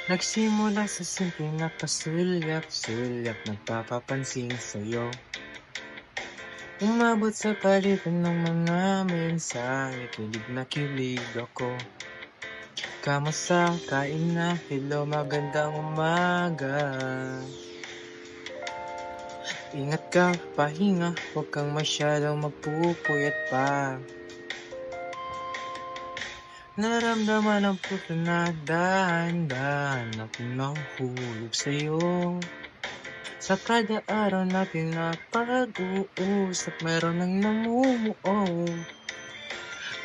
Nagsimula sa simpleng na pasulyap-sulyap, nagpapapansin sa'yo. Umabot sa palitan ng mga mensahe, kilig na kilig ako. Kamusta, kain na, hello, magandang umaga. Ingat ka, pahinga, huwag kang masyadong magpupuyat pa. Naramdaman ang puso na dahan-dahan akong nahuhulog sa'yo. Sa kada araw natin na pag-uusap, meron ng namumuo.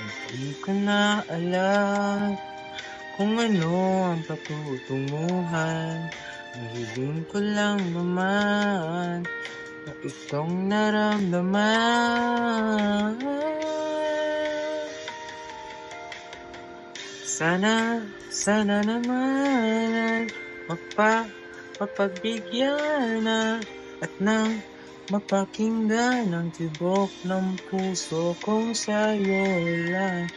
Hindi ko na alam kung ano ang patutunguhan. Ang hiling ko lang naman na itong naramdaman. Sana naman ay mapagbigyan na at nang mapakinggan ang tibok ng puso kong sa'yo lang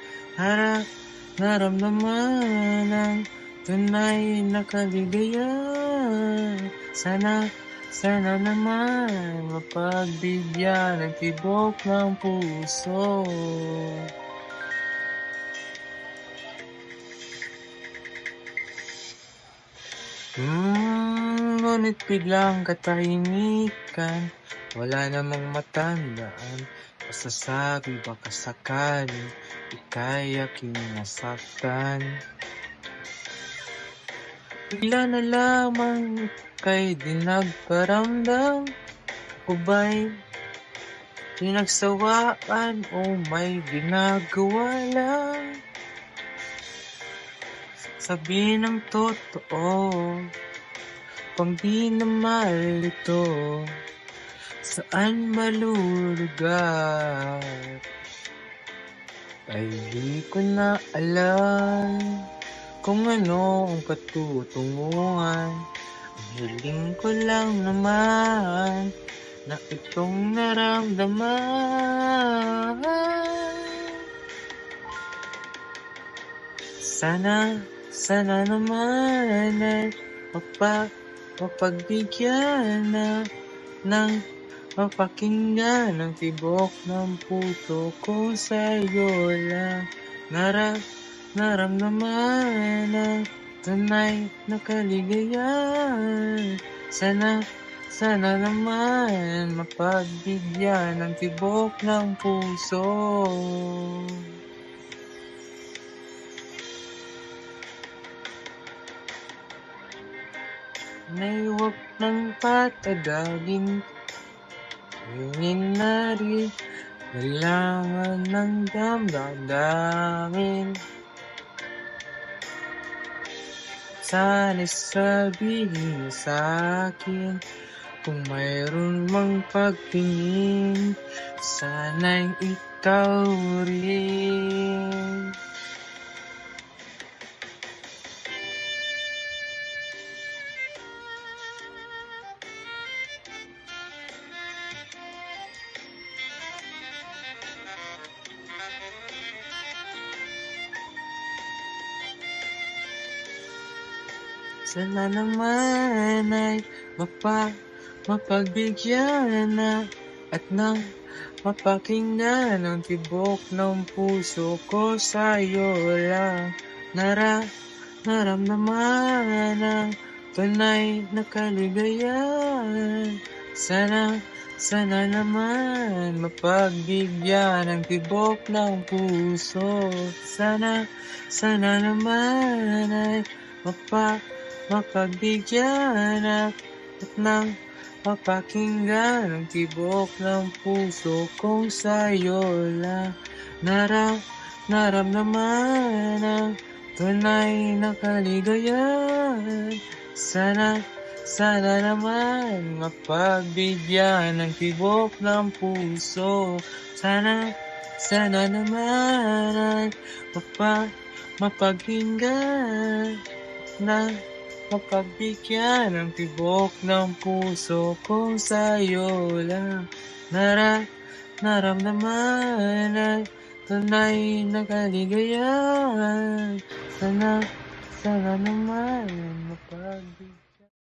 naramdaman ang tunay na kaligayahan. Sana naman mapagbigyan ang tibok ng puso. Ngunit biglang katahimikan, wala namang matandaan. Masasabi baka sakaling ika'y aking nasaktan. Bigla na lamang ika'y di nagparamdam. Ako ba'y pinagsawaan o may ginagawa lang? Sabihin ang totoo, pang di na malito, saan malulugar? Ay di ko na alam kung ano ang patutunguhan. Ang hiling ko lang naman na itong naramdaman. Sana naman ay mapagbigyan na ng mapakinggan ang tibok ng puso kung sa'yo lang naramdaman ang tunay na kaligayahan. Sana naman mapagbigyan ng tibok ng puso. Nay huwag nang patagalin, hingin na rin, kailangan ng damdamin. Sana'y sabihin sa'kin kung mayroon mang pagtingin, sana'y ikaw rin. Sana naman ay mapagbigyan na at nang mapakinggan ang tibok ng puso ko sa'yo lang naramdaman ang tunay na kaligayahan. Sana naman mapagbigyan ang tibok ng puso. Sana naman ay mapagbigyan at nang mapakinggan ang tibok ng puso kung sa'yo lang naramdaman ang tunay na kaligayahan. Sana naman mapagbigyan ng tibok ng puso. Sana naman ay mapakinggan na mapagbigyan ng tibok ng puso kung sa'yo lang naramdaman ang tunay na kaligayahan. Sana Sana naman mapag